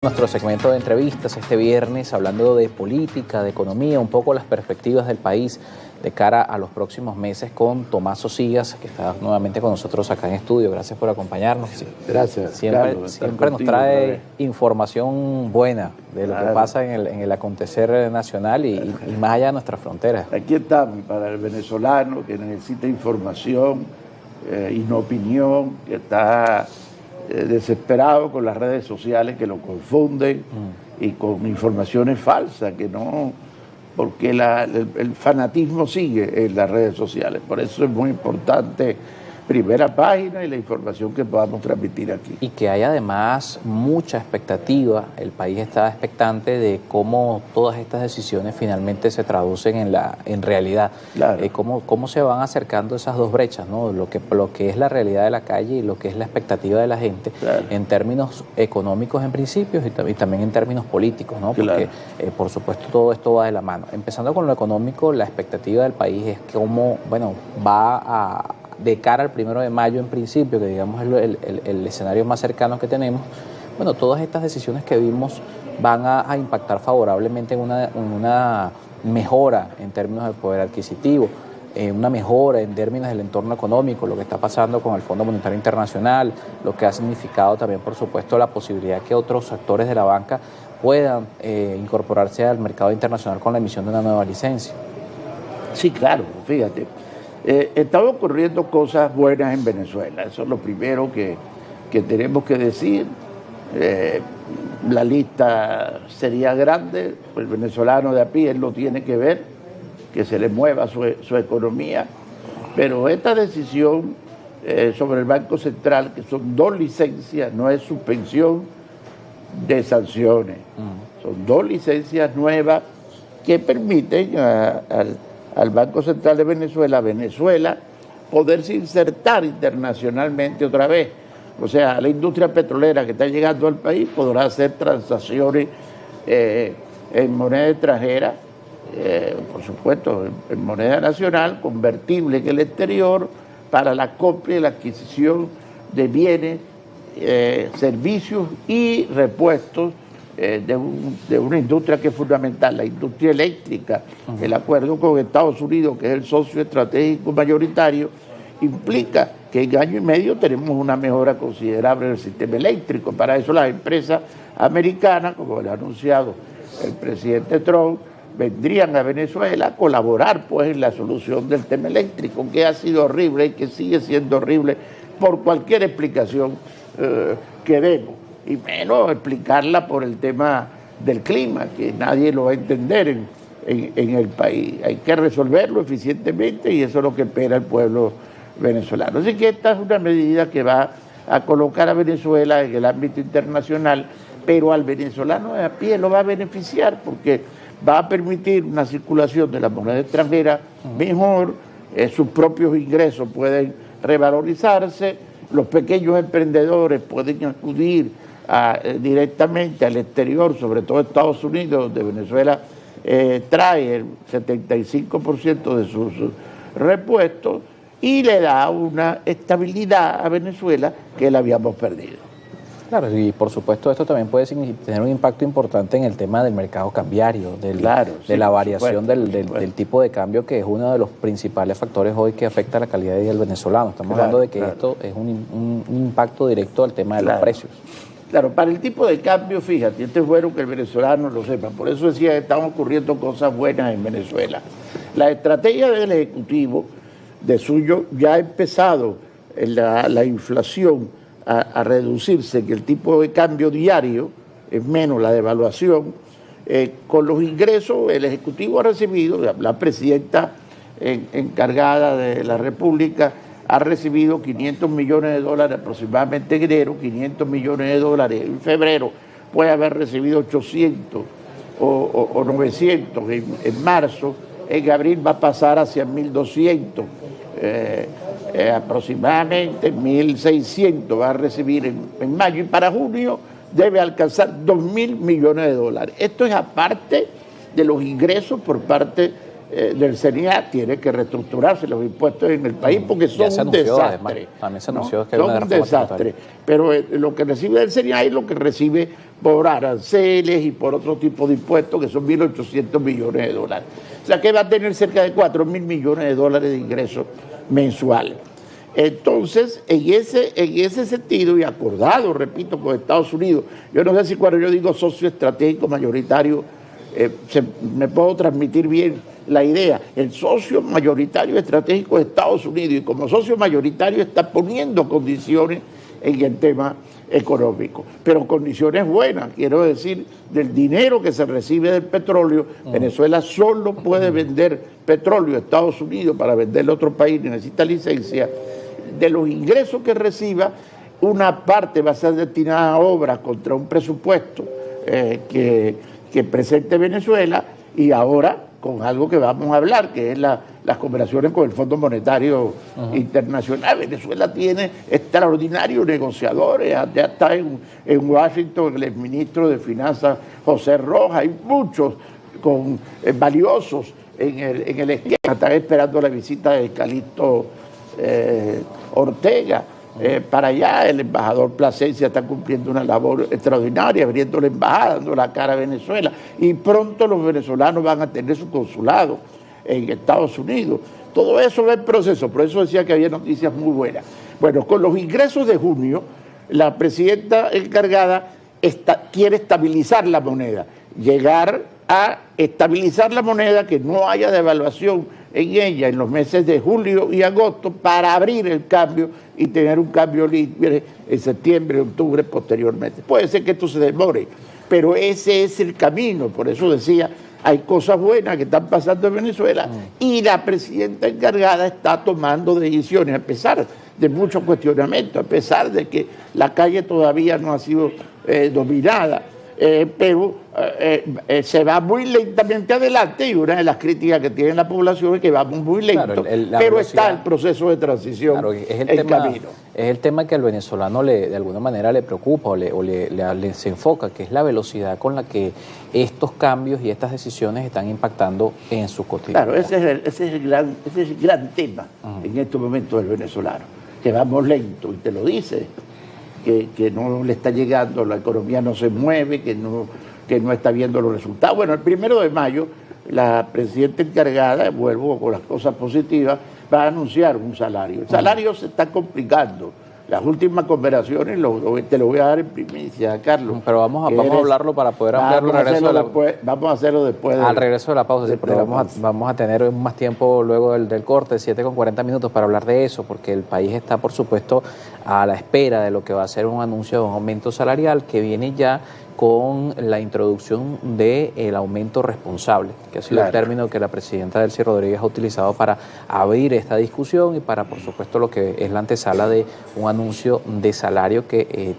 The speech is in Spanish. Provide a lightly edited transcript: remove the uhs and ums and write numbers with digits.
Nuestro segmento de entrevistas este viernes hablando de política, de economía, un poco las perspectivas del país de cara a los próximos meses con Tomás Sosigas, que está nuevamente con nosotros acá en estudio. Gracias por acompañarnos. Gracias. Siempre nos trae información buena de lo que pasa en el acontecer nacional y más allá de nuestras fronteras. Aquí estamos para el venezolano que necesita información y no opinión, que está desesperado con las redes sociales que lo confunden y con informaciones falsas, que no, porque el fanatismo sigue en las redes sociales. Por eso es muy importante primera página y la información que podamos transmitir aquí. Y que hay además mucha expectativa, el país está expectante de cómo todas estas decisiones finalmente se traducen en realidad. Claro. Cómo se van acercando esas dos brechas, ¿no? Lo que es la realidad de la calle y lo que es la expectativa de la gente, claro, en términos económicos en principio y también en términos políticos, ¿no? Porque por supuesto todo esto va de la mano. Empezando con lo económico, la expectativa del país es cómo, bueno, va de cara al 1 de mayo en principio, que digamos es el escenario más cercano que tenemos. Bueno, todas estas decisiones que vimos van a impactar favorablemente en una mejora en términos del poder adquisitivo, una mejora en términos del entorno económico, lo que está pasando con el Fondo Monetario Internacional, lo que ha significado también, por supuesto, la posibilidad que otros actores de la banca puedan incorporarse al mercado internacional con la emisión de una nueva licencia. Sí, claro, fíjate. Están ocurriendo cosas buenas en Venezuela, eso es lo primero que tenemos que decir. La lista sería grande, el venezolano de a pie lo tiene que ver, que se le mueva su economía, pero esta decisión sobre el Banco Central, que son 2 licencias, no es suspensión de sanciones, son 2 licencias nuevas que permiten al Banco Central de Venezuela, poderse insertar internacionalmente otra vez. O sea, la industria petrolera que está llegando al país podrá hacer transacciones en moneda extranjera, por supuesto, en moneda nacional, convertible en el exterior, para la compra y la adquisición de bienes, servicios y repuestos de una industria que es fundamental, la industria eléctrica. El acuerdo con Estados Unidos, que es el socio estratégico mayoritario, implica que en año y medio tenemos una mejora considerable del sistema eléctrico. Para eso las empresas americanas, como lo ha anunciado el presidente Trump, vendrían a Venezuela a colaborar pues en la solución del tema eléctrico, que ha sido horrible y que sigue siendo horrible por cualquier explicación que demos, y menos explicarla por el tema del clima, que nadie lo va a entender en el país. Hay que resolverlo eficientemente y eso es lo que espera el pueblo venezolano. Así que esta es una medida que va a colocar a Venezuela en el ámbito internacional, pero al venezolano de a pie lo va a beneficiar porque va a permitir una circulación de la moneda extranjera mejor, sus propios ingresos pueden revalorizarse, los pequeños emprendedores pueden acudir directamente al exterior, sobre todo Estados Unidos, donde Venezuela trae el 75% de sus repuestos y le da una estabilidad a Venezuela que la habíamos perdido. Claro, y por supuesto esto también puede tener un impacto importante en el tema del mercado cambiario, de la variación del tipo de cambio, que es uno de los principales factores hoy que afecta a la calidad de vida del venezolano. Estamos hablando de que esto es un impacto directo al tema de los precios. Claro, para el tipo de cambio, fíjate, esto es bueno que el venezolano lo sepa, por eso decía que están ocurriendo cosas buenas en Venezuela. La estrategia del Ejecutivo de suyo ya ha empezado la inflación a reducirse, que el tipo de cambio diario es menos la devaluación. Con los ingresos, el Ejecutivo ha recibido, la presidenta encargada de la República ha recibido $500 millones aproximadamente en enero, $500 millones en febrero, puede haber recibido 800 o 900 en marzo, en abril va a pasar hacia 1.200, aproximadamente 1.600 va a recibir en mayo, y para junio debe alcanzar $2.000 millones. Esto es aparte de los ingresos por parte del CENIA tiene que reestructurarse los impuestos en el país porque son un desastre. Además, también se anunció que son un desastre. Pero lo que recibe del CENIA es lo que recibe por aranceles y por otro tipo de impuestos, que son 1.800 millones de dólares. O sea que va a tener cerca de 4.000 millones de dólares de ingresos mensuales. Entonces, en ese sentido, y acordado, repito, con Estados Unidos, yo no sé si cuando yo digo socio estratégico mayoritario, me puedo transmitir bien la idea. El socio mayoritario estratégico de Estados Unidos, y como socio mayoritario está poniendo condiciones en el tema económico, pero condiciones buenas, quiero decir, del dinero que se recibe del petróleo. Venezuela solo puede vender petróleo a Estados Unidos para venderle a otro país, necesita licencia. De los ingresos que reciba, una parte va a ser destinada a obras contra un presupuesto que presente Venezuela, y ahora con algo que vamos a hablar, que es las cooperaciones con el Fondo Monetario Internacional. Venezuela tiene extraordinarios negociadores, ya está en Washington el exministro de Finanzas José Rojas, hay muchos valiosos en el esquema, están esperando la visita de Calixto Ortega. Para allá el embajador Plasencia está cumpliendo una labor extraordinaria, abriendo la embajada, dando la cara a Venezuela, y pronto los venezolanos van a tener su consulado en Estados Unidos. Todo eso va en proceso, por eso decía que había noticias muy buenas. Bueno, con los ingresos de junio, la presidenta encargada quiere estabilizar la moneda, llegar a estabilizar la moneda, que no haya devaluación en ella en los meses de julio y agosto, para abrir el cambio y tener un cambio libre en septiembre, octubre, posteriormente. Puede ser que esto se demore, pero ese es el camino. Por eso decía, hay cosas buenas que están pasando en Venezuela y la presidenta encargada está tomando decisiones, a pesar de muchos cuestionamientos, a pesar de que la calle todavía no ha sido dominada. Pero se va muy lentamente adelante, y una de las críticas que tiene la población es que vamos muy lento, claro, pero está el proceso de transición, claro, es el camino. Es el tema que al venezolano de alguna manera le preocupa o se enfoca, que es la velocidad con la que estos cambios y estas decisiones están impactando en su cotidiano. Claro, ese es el gran tema en estos momentos del venezolano, que vamos lento, y te lo dice. Que no le está llegando, la economía no se mueve, que no está viendo los resultados. Bueno, el 1 de mayo, la presidenta encargada, vuelvo con las cosas positivas, va a anunciar un salario. El salario se está complicando. Las últimas conversaciones te lo voy a dar en primicia, Carlos. Pero vamos a hablarlo para poder ampliarlo. Vamos a hacerlo después. Al regreso de la pausa, vamos a tener más tiempo luego del corte, 7:40 para hablar de eso, porque el país está, por supuesto, a la espera de lo que va a ser un anuncio de un aumento salarial que viene ya con la introducción del aumento responsable, que ha sido el término que la presidenta Delcy Rodríguez ha utilizado para abrir esta discusión y para, por supuesto, lo que es la antesala de un anuncio de salario que